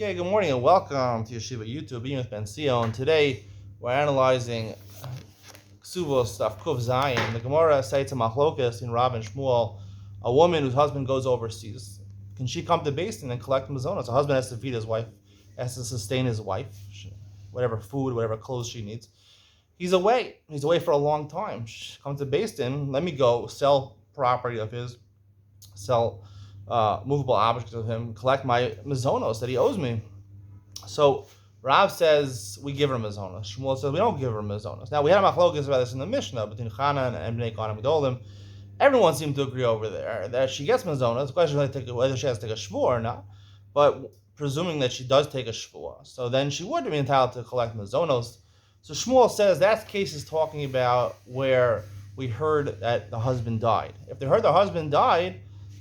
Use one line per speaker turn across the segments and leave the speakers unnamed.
Okay, good morning and welcome to Yeshiva YouTube, Iyun with Benzion. Today we're analyzing Kesubos stuff, Kuf Zion. The Gemara cites a machlokas in Rav and Shmuel, a woman whose husband goes overseas. Can she come to Benzion and collect mazonos? A husband has to feed his wife, has to sustain his wife, whatever food, whatever clothes she needs. He's away. He's away for a long time. Come to Benzion, let me go sell property of his, sell movable objects of him, collect my mazonos that he owes me. So Rav says we give her mazonos. Shmuel says we don't give her mazonos. Now we had a machlokas about this in the Mishnah between Chana and Bnei Kohanim Gedolim. Everyone seemed to agree over there that she gets mazonos. The question is whether she has to take a shvua or not. But presuming that she does take a shvua, so then she would be entitled to collect mazonos. So Shmuel says that case is talking about where we heard that the husband died. If they heard the husband died,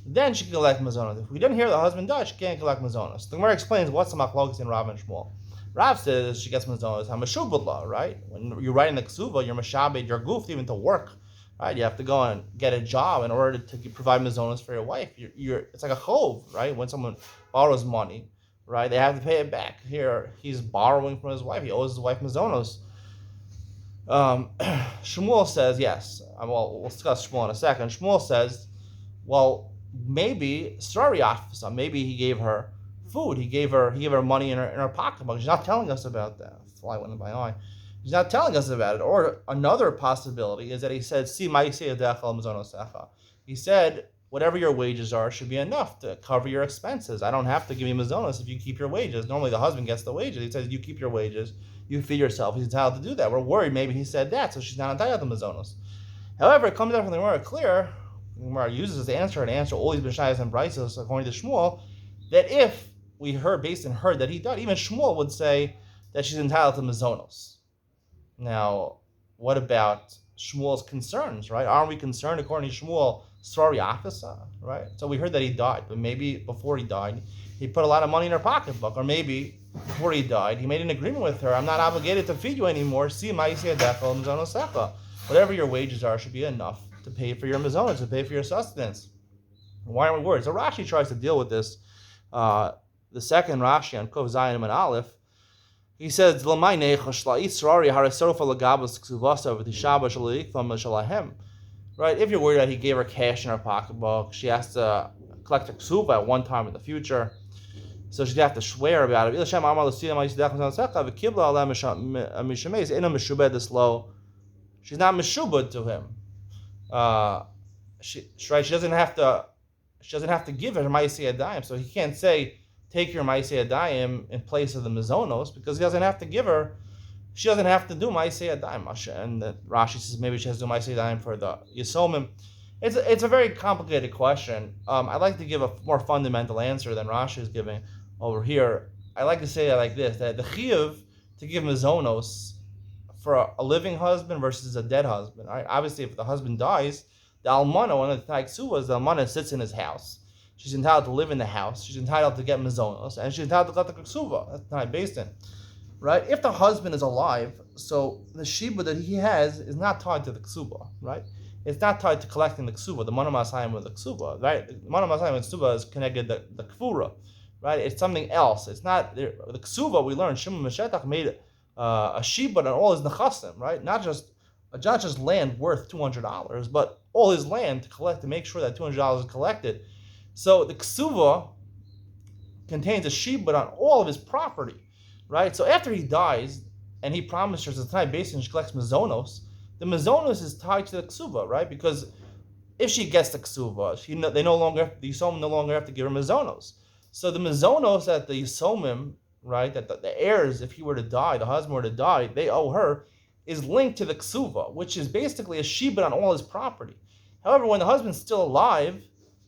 then she can collect mazonos. If we didn't hear the husband died, she can't collect mazonos. The Gemara explains what's the machlokas in Rav and Shmuel. Rav says she gets mazonos. Hamashubadla, right? When you're writing the ksuva, you're mashabed, you're goofed even to work, right? You have to go and get a job in order to provide mazonos for your wife. It's like a chov, right? When someone borrows money, right? They have to pay it back. Here, he's borrowing from his wife. He owes his wife mazonos. Shmuel says yes. We'll discuss Shmuel in a second. Shmuel says, well, maybe maybe he gave her food. He gave her money in her pocketbook. He's not telling us about that. Fly went in my eye. He's not telling us about it. Or another possibility is that he said, he said, whatever your wages are should be enough to cover your expenses. I don't have to give you mazonos if you keep your wages. Normally the husband gets the wages. He says, you keep your wages, you feed yourself. He's entitled to do that. We're worried maybe he said that, so she's not entitled to mazonos. However, it comes out from the Gemara clear, the Gemara uses the answer and answer all these b'shayos and braisos according to Shmuel, that if we heard that he died, even Shmuel would say that she's entitled to mazonos. Now, what about Shmuel's concerns, right? Aren't we concerned according to Shmuel, Sari Afisa, right? So we heard that he died, but maybe before he died, he put a lot of money in her pocketbook, or maybe before he died, he made an agreement with her. I'm not obligated to feed you anymore. Whatever your wages are should be enough to pay for your mazonos, to pay for your sustenance. Why aren't we worried? So Rashi tries to deal with this. The second Rashi on Kov Zion and Aleph, he says, right? If you're worried that he gave her cash in her pocketbook, she has to collect her ksuva at one time in the future, so she'd have to swear about it. She's not meshubad to him. She doesn't have to give her ma'aseh adayim, so he can't say take your ma'aseh adayim in place of the mazonos, because he doesn't have to give her. She doesn't have to do ma'aseh adayim. And Rashi says maybe she has to do ma'aseh adayim for the yisomim. It's a very complicated question. I'd like to give a more fundamental answer than Rashi is giving over here. I like to say it like this: that the chiyuv to give mazonos for a living husband versus a dead husband. Right? Obviously, if the husband dies, the almana, one of the taksuvas, the almana sits in his house. She's entitled to live in the house. She's entitled to get mazonos, and she's entitled to get the ksuva. That's not based in, right? If the husband is alive, so the shiba that he has is not tied to the ksuva, right? It's not tied to collecting the ksuva, the mana masayim with the ksuva, right? The mana masayim with ksuva is connected to the kfura, right? It's something else. It's not the ksuva. We learned Shimon Meshetach made a shiba on all his nechasim, right? Not just land worth $200, but all his land to make sure that $200 is collected. So the ksuva contains a shibud on all of his property, right? So after he dies, and he promised her that tonight basically she collects mazonos, the mazonos is tied to the ksuva, right? Because if she gets the ksuva, the yisomim no longer have to give her mazonos. So the mazonos that the yisomim, right, that the heirs, if he were to die, the husband were to die, they owe her, is linked to the ksuva, which is basically a shibud on all his property. However, when the husband's still alive,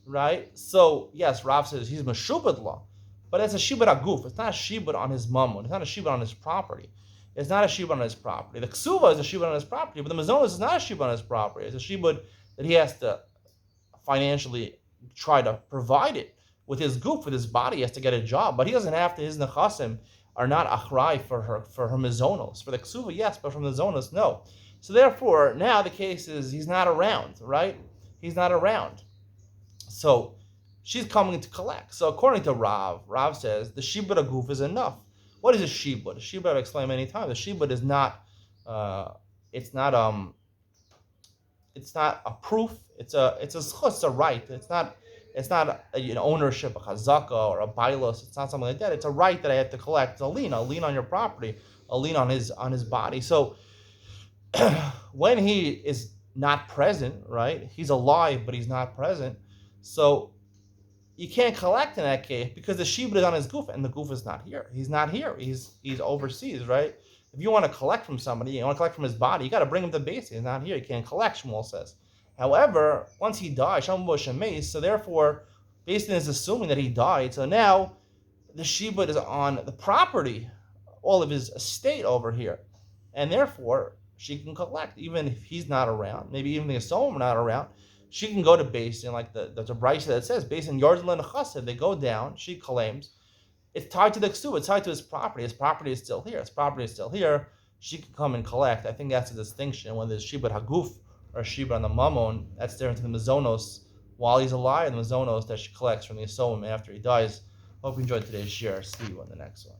right? So yes, Rav says he's meshubad law, but it's a shibud aguf. It's not a shibud on his mammon. It's not a shibud on his property. It's not a shibud on his property. The ksuva is a shibud on his property, but the mazonos is not a shibud on his property. It's a shibud that he has to financially try to provide it with his goof, with his body. He has to get a job, but he doesn't have to. His nechasim are not achrai for her mazonos. For the ksuva, yes, but from the zonos, no. So therefore, now the case is he's not around, right? He's not around. So she's coming to collect. So according to Rav says the shibud aguf is enough. What is a shibud? A shibud I've explained many times. A shibud is not, it's not it's not a proof. It's a zchus, it's a right. It's not an ownership, a chazaka or a bailos. It's not something like that. It's a right that I have to collect. It's a lien on your property, a lien on his body. So when he is not present, right? He's alive, but he's not present. So you can't collect in that case because the shibud is on his goof, and the goof is not here. He's not here. He's overseas, right? If you want to collect from somebody, you want to collect from his body, you got to bring him to base. He's not here. You can't collect, Shmuel says. However, once he died, Shalom Bush and Mace, so therefore, Basin is assuming that he died. So now the shibud is on the property, all of his estate over here. And therefore, she can collect, even if he's not around, maybe even the Yisomim are not around. She can go to Basin, like there's a brayso that says, Basin Yardlan Chassid, they go down, she claims. It's tied to the Kesubos, it's tied to his property. His property is still here. His property is still here. She can come and collect. I think that's a distinction, whether it's shibud haguf or shibud on the mamon. That's different to the mazonos while he's alive, and the mazonos that she collects from the Yisomim after he dies. Hope you enjoyed today's share. See you on the next one.